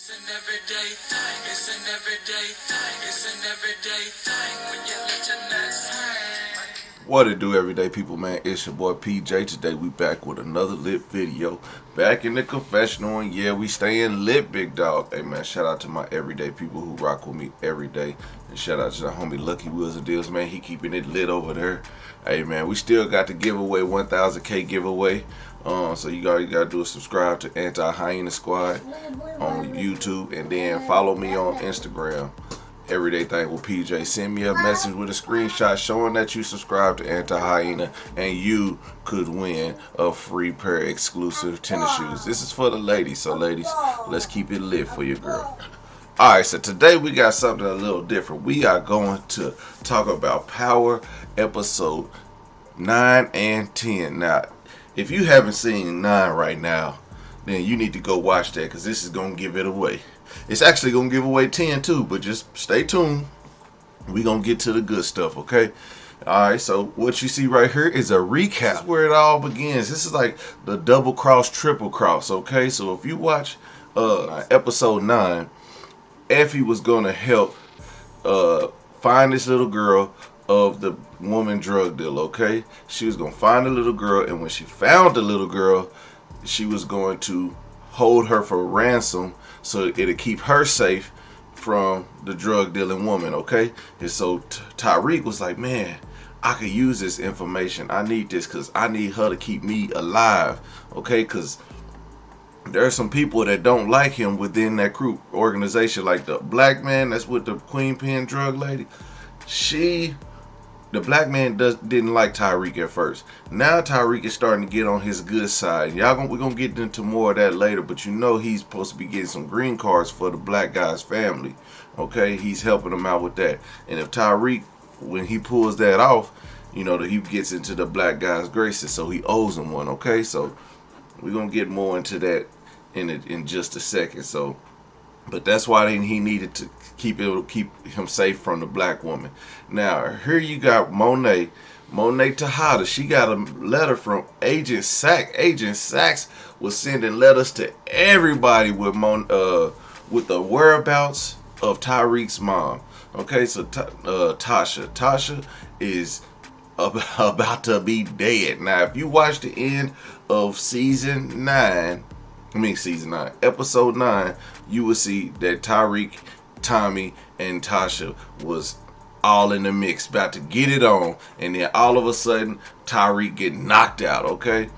It's an everyday thing. It's an everyday thing. It's an everyday thing when you let your nuts hang. What it do, everyday people, man? It's your boy PJ. Today we back with another lit video. Back in the confessional, and yeah, we staying lit, big dog. Hey man, shout out to my everyday people who rock with me every day. And shout out to the homie Lucky Wheels and Deals, man. He keeping it lit over there. Hey man, we still got the giveaway, 1,000K giveaway. So you gotta do is subscribe to Hyena Squad on YouTube, and then follow me on Instagram. Everyday Thing with PJ. Send me a message with a screenshot showing that you subscribe to Anti-Hyena, and you could win a free pair of exclusive tennis shoes. This is for the ladies, so ladies, let's keep it lit for your girl. Alright, so today we got something a little different. We are going to talk about Power episode 9 and 10. Now, if you haven't seen 9 right now, then you need to go watch that, because this is going to give it away. It's actually going to give away 10 too, but just stay tuned. We're going to get to the good stuff, okay? Alright, so what you see right here is a recap. This is where it all begins. This is like the double cross, triple cross, okay? So if you watch episode 9, Effie was going to help find this little girl of the woman drug dealer, okay? She was going to find the little girl, and when she found the little girl, she was going to hold her for ransom so it'll keep her safe from the drug dealing woman, okay? And so Tariq was like, man, I could use this information. I need this because I need her to keep me alive, okay? Because there are some people that don't like him within that group organization, like the black man that's with the Queen Pen drug lady. The black man didn't like Tariq at first. Now Tariq is starting to get on his good side. We're gonna get into more of that later, but you know he's supposed to be getting some green cards for the black guy's family. Okay, he's helping them out with that. And if Tariq, when he pulls that off, you know that he gets into the black guy's graces, so he owes him one. Okay, so we're gonna get more into that in just a second. So, but that's why he needed to keep him safe from the black woman. Now here you got Monet Tejada. She got a letter from Agent Sachs. Agent Sachs was sending letters to everybody with the whereabouts of Tariq's mom. Okay, so Tasha is about to be dead. Now if you watch the end of season 9, episode 9, you will see that Tariq, Tommy, and Tasha was all in the mix, about to get it on, and then all of a sudden Tariq get knocked out. Okay,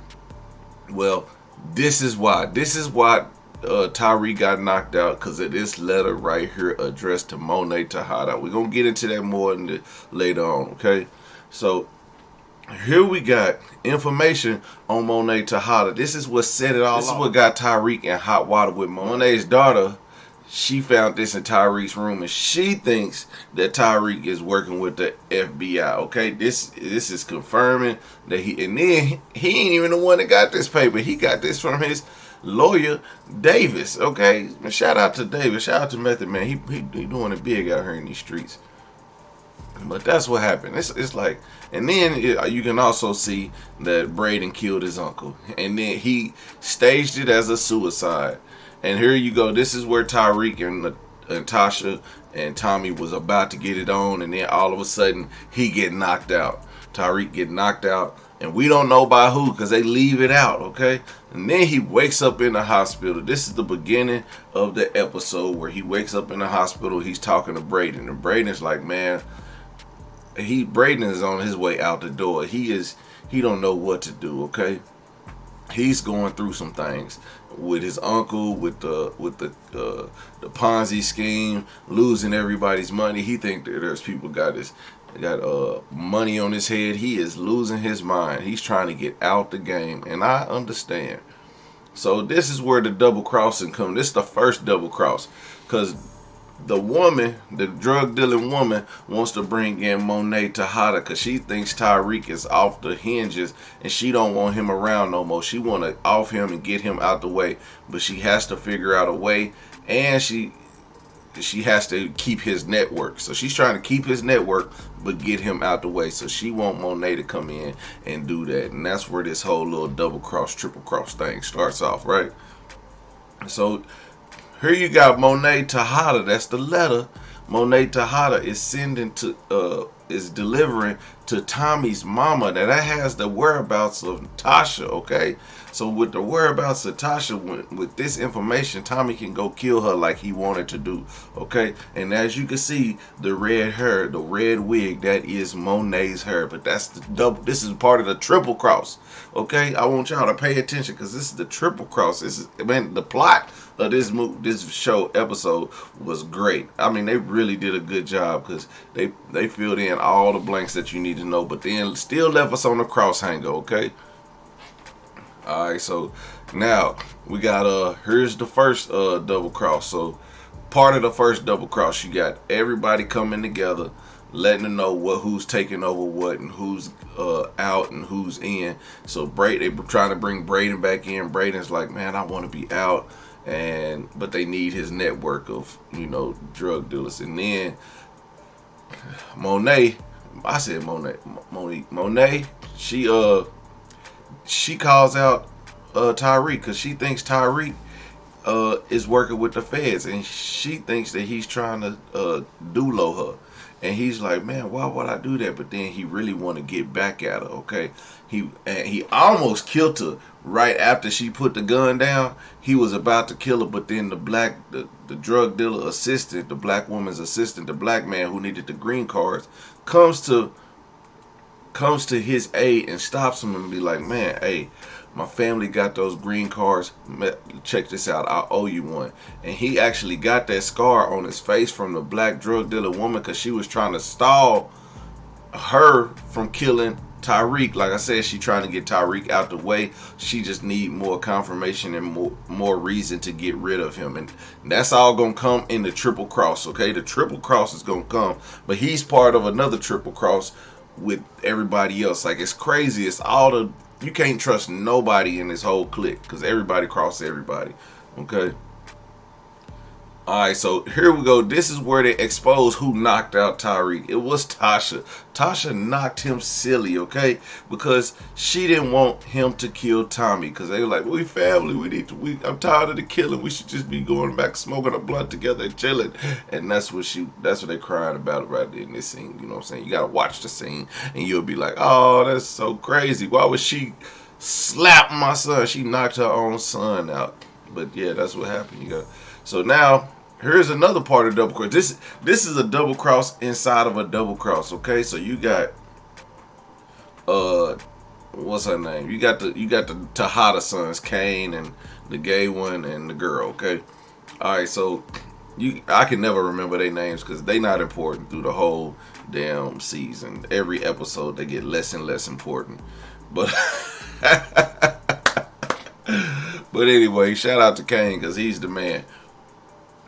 well, this is why Tariq got knocked out, because of this letter right here addressed to Monet Tejada. We're gonna get into that more later on. Okay, so here we got information on Monet Tejada. This is what set it all off. This is what got Tariq in hot water with Monet's daughter. She found this in Tariq's room, and she thinks that Tariq is working with the FBI. Okay, this is confirming that he ain't even the one that got this paper. He got this from his lawyer Davis. Okay, shout out to Davis. Shout out to Method Man. He doing it big out here in these streets. But that's what happened. It's like, and then you can also see that Braden killed his uncle, and then he staged it as a suicide. And here you go. This is where Tariq and Tasha and Tommy was about to get it on, and then all of a sudden he get knocked out. Tariq get knocked out, and we don't know by who, because they leave it out. Okay, and then he wakes up in the hospital. This is the beginning of the episode where he wakes up in the hospital. He's talking to Braden, and Braden's like, man, Braden is on his way out the door. He don't know what to do. Okay, he's going through some things with his uncle, with the Ponzi scheme, losing everybody's money. He think that there's people got money on his head. He is losing his mind. He's trying to get out the game, and I understand. So this is where the double crossing comes. This is the first double cross, because the woman, the drug dealing woman, wants to bring in Monet Tejada because she thinks Tariq is off the hinges and she don't want him around no more. She want to off him and get him out the way, but she has to figure out a way, and she has to keep his network. So she's trying to keep his network but get him out the way. So she want Monet to come in and do that, and that's where this whole little double cross, triple cross thing starts off, right? So Here you got Monet Tejada. That's the letter Monet Tejada is sending to is delivering to Tommy's mama. Now that has the whereabouts of Tasha, okay? So with the whereabouts of Tasha, with this information, Tommy can go kill her like he wanted to do, okay? And as you can see, the red hair, the red wig, that is Monet's hair. But that's the double. This is part of the triple cross, okay? I want y'all to pay attention because this is the triple cross. This is, man, the plot of this show episode was great. I mean, they really did a good job because they filled in all the blanks that you need to know, but then still left us on the cross hanger, okay? All right, so now we got here's the first double cross. So part of the first double cross, you got everybody coming together, letting them know who's taking over what and who's out and who's in. So they were trying to bring Braden back in. Braden's like, man, I want to be out, but they need his network of drug dealers. And then Monet, I said Monet, she calls out Tyreek because she thinks Tyreek is working with the feds, and she thinks that he's trying to dulo her. And he's like, man, why would I do that? But then he really want to get back at her, okay? He almost killed her right after she put the gun down. He was about to kill her, but then the drug dealer assistant, the black woman's assistant, the black man who needed the green cards, comes to his aid and stops him and be like, man, hey, my family got those green cards. Check this out. I owe you one. And he actually got that scar on his face from the black drug dealer woman because she was trying to stall her from killing Tyreek. Like I said, she trying to get Tyreek out the way. She just need more confirmation and more reason to get rid of him. And that's all going to come in the triple cross, okay? The triple cross is going to come. But he's part of another triple cross with everybody else. Like, it's crazy. It's you can't trust nobody in this whole clique because everybody crosses everybody, okay? All right, so here we go. This is where they expose who knocked out Tyreek. It was Tasha. Tasha knocked him silly, okay? Because she didn't want him to kill Tommy. Because they were like, we family. I'm tired of the killing. We should just be going back smoking a blunt together and chilling. And that's what they cried about right there in this scene. You know what I'm saying? You got to watch the scene and you'll be like, oh, that's so crazy. Why would she slap my son? She knocked her own son out. But yeah, that's what happened. So now, here's another part of double cross. This is a double cross inside of a double cross, okay? So you got what's her name? You got the Tejada sons, Kane and the gay one and the girl, okay? All right, so I can never remember their names because they not important through the whole damn season. Every episode they get less and less important. But but anyway, shout out to Kane because he's the man.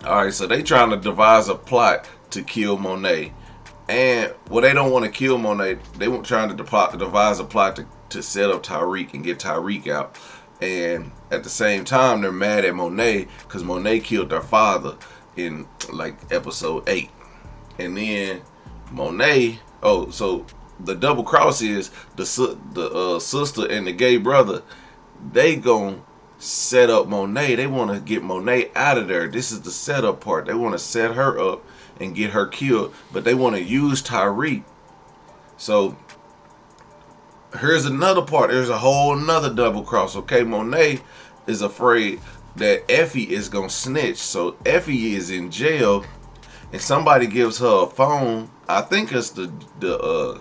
Alright, so they trying to devise a plot to kill Monet. And, well, they don't want to kill Monet. They were trying to devise a plot to set up Tyreek and get Tyreek out. And at the same time, they're mad at Monet because Monet killed their father in, like, episode 8. And then Monet, so the double cross is the sister and the gay brother, they gon' set up Monet. They want to get Monet out of there. This is the setup part. They want to set her up and get her killed, but they want to use Tyreek. So here's another part. There's a whole another double cross, okay? Monet is afraid that Effie is gonna snitch. So Effie is in jail and somebody gives her a phone. I think it's the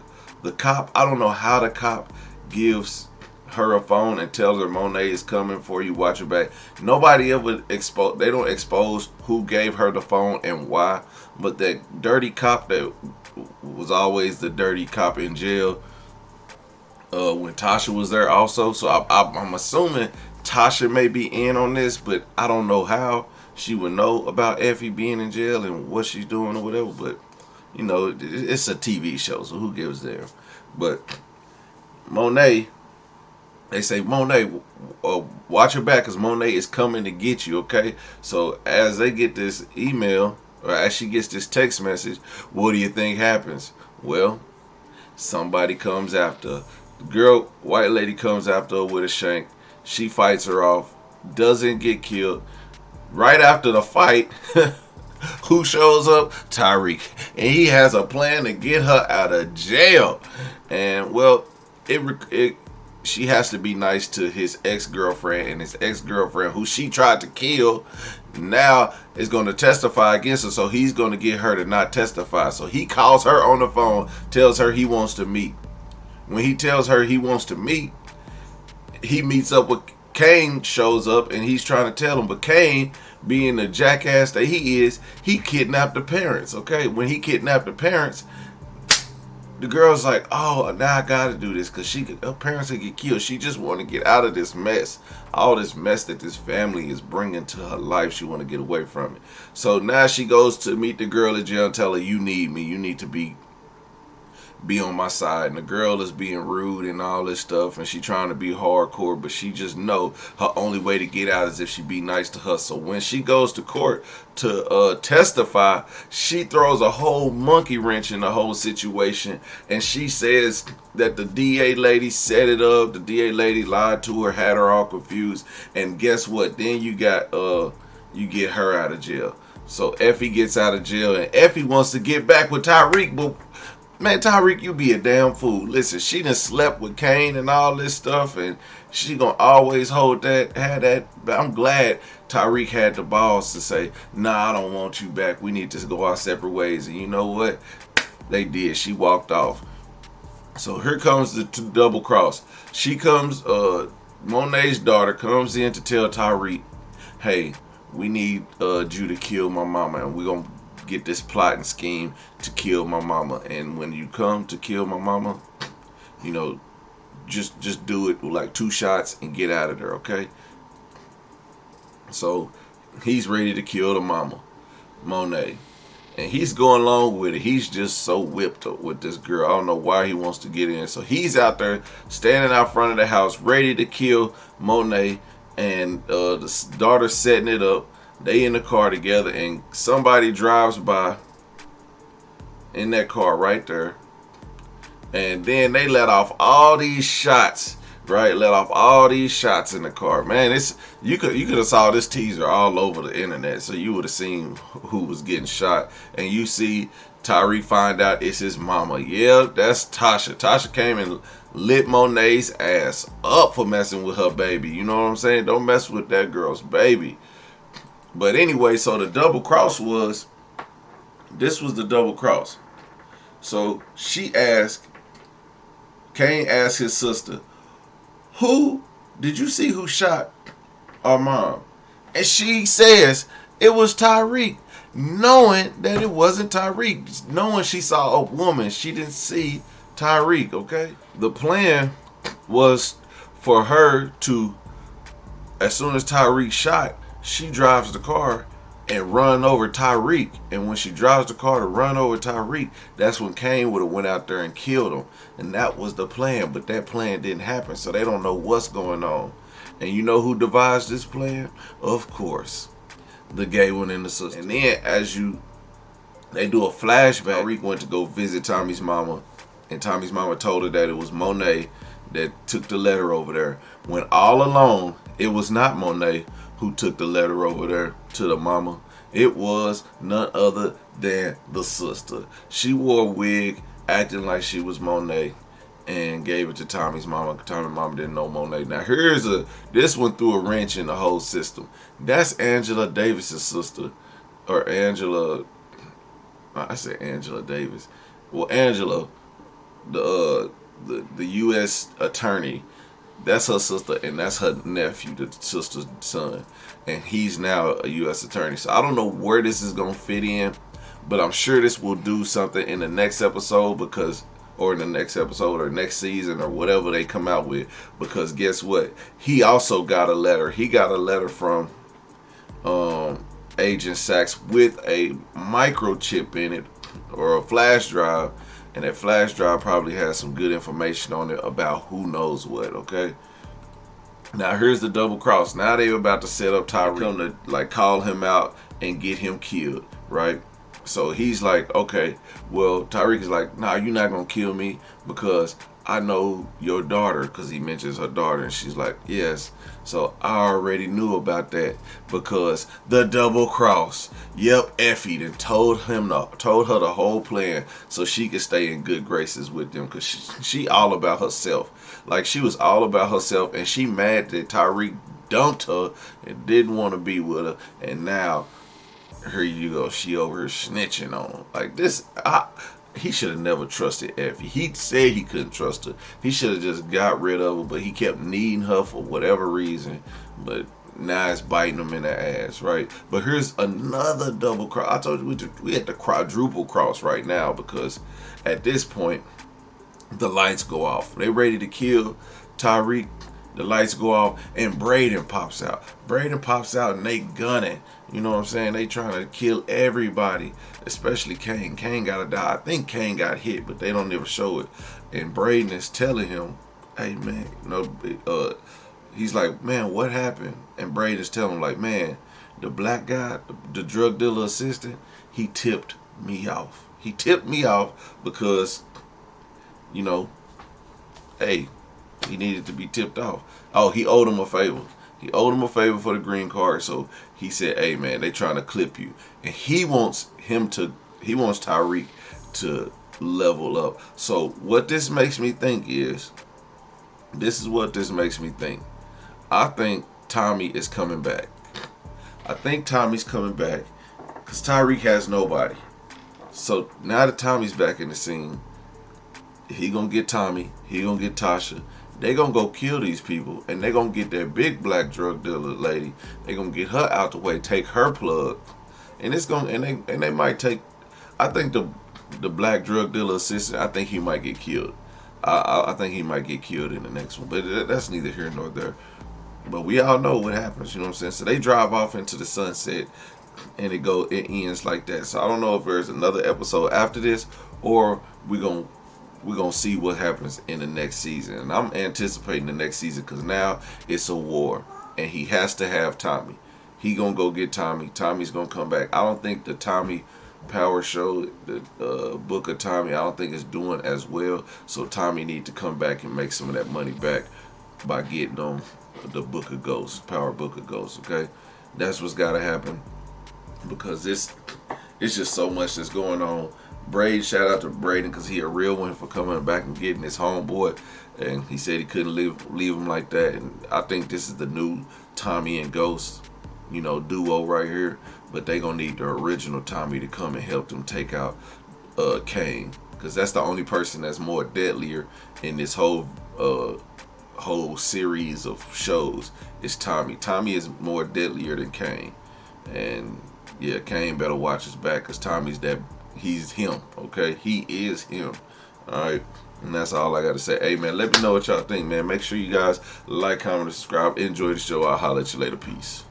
cop. I don't know how the cop gives her a phone and tells her Monet is coming for you, watch her back. Nobody ever they don't expose who gave her the phone and why, but that dirty cop that was always the dirty cop in jail when Tasha was there also. So I'm assuming Tasha may be in on this, but I don't know how she would know about Effie being in jail and what she's doing or whatever. But it's a TV show, so who gives a damn? But Monet, they say, Monet, watch your back because Monet is coming to get you, okay? So as they get this email, or as she gets this text message, what do you think happens? Well, somebody comes after her. The girl, white lady, comes after her with a shank. She fights her off, doesn't get killed. Right after the fight, who shows up? Tyreek. And he has a plan to get her out of jail. And well, it she has to be nice to his ex-girlfriend, and his ex-girlfriend, who she tried to kill, now is going to testify against her. So he's going to get her to not testify. So he calls her on the phone, tells her he wants to meet. When he tells her he wants to meet, he meets up with Kane, shows up, and he's trying to tell him, but Kane, being the jackass that he is, he kidnapped the parents. Okay, when he kidnapped the parents, the girl's like, oh, now I gotta do this because her parents could get killed. She just want to get out of this mess, all this mess that this family is bringing to her life. She want to get away from it. So now she goes to meet the girl at jail and tell her, you need me, you need to be on my side. And the girl is being rude and all this stuff, and she trying to be hardcore, but she just know her only way to get out is if she be nice to her. So when she goes to court to testify, she throws a whole monkey wrench in the whole situation, and she says that the DA lady set it up, the DA lady lied to her, had her all confused, and guess what? Then you get her out of jail. So Effie gets out of jail, and Effie wants to get back with Tyreek, but man, Tyreek, you be a damn fool. Listen, she done slept with Kane and all this stuff, and she gonna always have that. But I'm glad Tyreek had the balls to say, nah, I don't want you back. We need to go our separate ways. And you know what? They did. She walked off. So here comes the double cross. She comes, Monet's daughter comes in to tell Tyreek, hey, we need you to kill my mama, and we're gonna get this plot and scheme to kill my mama. And when you come to kill my mama, you know, just do it with like 2 shots and get out of there, okay? So he's ready to kill the mama, Monet, and he's going along with it. He's just so whipped up with this girl. I don't know why he wants to get in. So he's out there standing out front of the house ready to kill Monet, and the daughter's setting it up. They in the car together, and somebody drives by in that car right there, and then they let off all these shots, right? Let off all these shots in the car. Man, it's you could have saw this teaser all over the internet, so you would have seen who was getting shot. And you see Tyreek find out it's his mama. Yeah, that's Tasha. Tasha came and lit Monet's ass up for messing with her baby. You know what I'm saying? Don't mess with that girl's baby. But anyway, so the double cross this was the double cross. So Kane asked his sister, did you see who shot our mom? And she says it was Tyreek, knowing that it wasn't Tyreek, knowing she saw a woman. She didn't see Tyreek, okay? The plan was for her to, as soon as Tyreek shot, she drives the car and run over Tyreek. And when she drives the car to run over Tyreek, that's when Kane would have went out there and killed him. And that was the plan, but that plan didn't happen, so they don't know what's going on. And you know who devised this plan? Of course, the gay one and the sister. And then they do a flashback. Tyreek went to go visit Tommy's mama, and Tommy's mama told her that it was Monet that took the letter over there, when all along it was not Monet who took the letter over there to the mama. It was none other than the sister. She wore a wig acting like she was Monet and gave it to Tommy's mama. Tommy's mama didn't know Monet. Now this one threw a wrench in the whole system. That's Angela Davis's sister, or Angela, I said Angela Davis. Well, Angela, the U.S. attorney, that's her sister, and that's her nephew, the sister's son, and he's now a U.S. attorney. So I don't know where this is gonna fit in, but I'm sure this will do something in the next episode, or in the next episode, or next season, or whatever they come out with. Because guess what? He also got a letter. He got a letter from Agent Sachs with a microchip in it, or a flash drive. And that flash drive probably has some good information on it about who knows what, okay? Now here's the double cross. Now they're about to set up Tyreek, come to like call him out and get him killed, right? So he's like, okay, well, Tyreek is like, nah, you're not gonna kill me because I know your daughter, because he mentions her daughter, and she's like, yes. So I already knew about that because the double cross. Yep, Effie and told her the whole plan so she could stay in good graces with them, because she all about herself. Like, she was all about herself, and she mad that Tyreek dumped her and didn't want to be with her, and now here you go, she over here snitching on him. Like this, he should have never trusted Effie. He said he couldn't trust her. He should have just got rid of her, but he kept needing her for whatever reason. But now it's biting him in the ass, right? But here's another double cross. I told you we had the quadruple cross right now, because at this point the lights go off. They ready to kill Tyreek. The lights go off and Braden pops out. Braden pops out and they gunning. You know what I'm saying? They trying to kill everybody, especially Kane. Kane gotta die. I think Kane got hit, but they don't ever show it. And Braden is telling him, hey man, he's like, man, what happened? And Braden is telling him, like, man, the black guy, the drug dealer assistant, he tipped me off. He tipped me off because, hey, he needed to be tipped off. Oh, he owed him a favor. He owed him a favor for the green card, so he said, hey man, they trying to clip you. And he wants Tyreek to level up. So what this makes me think is, I think Tommy is coming back. I think Tommy's coming back because Tyreek has nobody. So now that Tommy's back in the scene, he gonna get Tommy, he gonna get Tasha. They gonna go kill these people, and they gonna get that big black drug dealer lady. They gonna get her out the way, take her plug, and it's gonna and they might take. I think the black drug dealer assistant, I think he might get killed. I think he might get killed in the next one, but that's neither here nor there. But we all know what happens, you know what I'm saying? So they drive off into the sunset, and it ends like that. So I don't know if there's another episode after this, or we're gonna see what happens in the next season. And I'm anticipating the next season because now it's a war, and he has to have Tommy. He gonna go get Tommy. Tommy's gonna come back. I don't think the Tommy Power show, the book of Tommy, I don't think it's doing as well. So Tommy need to come back and make some of that money back by getting on the book of Ghosts, Power book of Ghosts. Okay, that's what's gotta happen, because it's just so much that's going on. Braden, shout out to Braden, because he a real one for coming back and getting his homeboy, and he said he couldn't leave him like that. And I think this is the new Tommy and Ghost, duo right here. But they gonna need the original Tommy to come and help them take out Kane, because that's the only person that's more deadlier in this whole series of shows. Is Tommy. Tommy is more deadlier than Kane, and yeah, Kane better watch his back, because Tommy's he's him, okay? He is him. Alright. And that's all I got to say. Hey, man, let me know what y'all think, man. Make sure you guys like, comment, and subscribe. Enjoy the show. I'll holler at you later. Peace.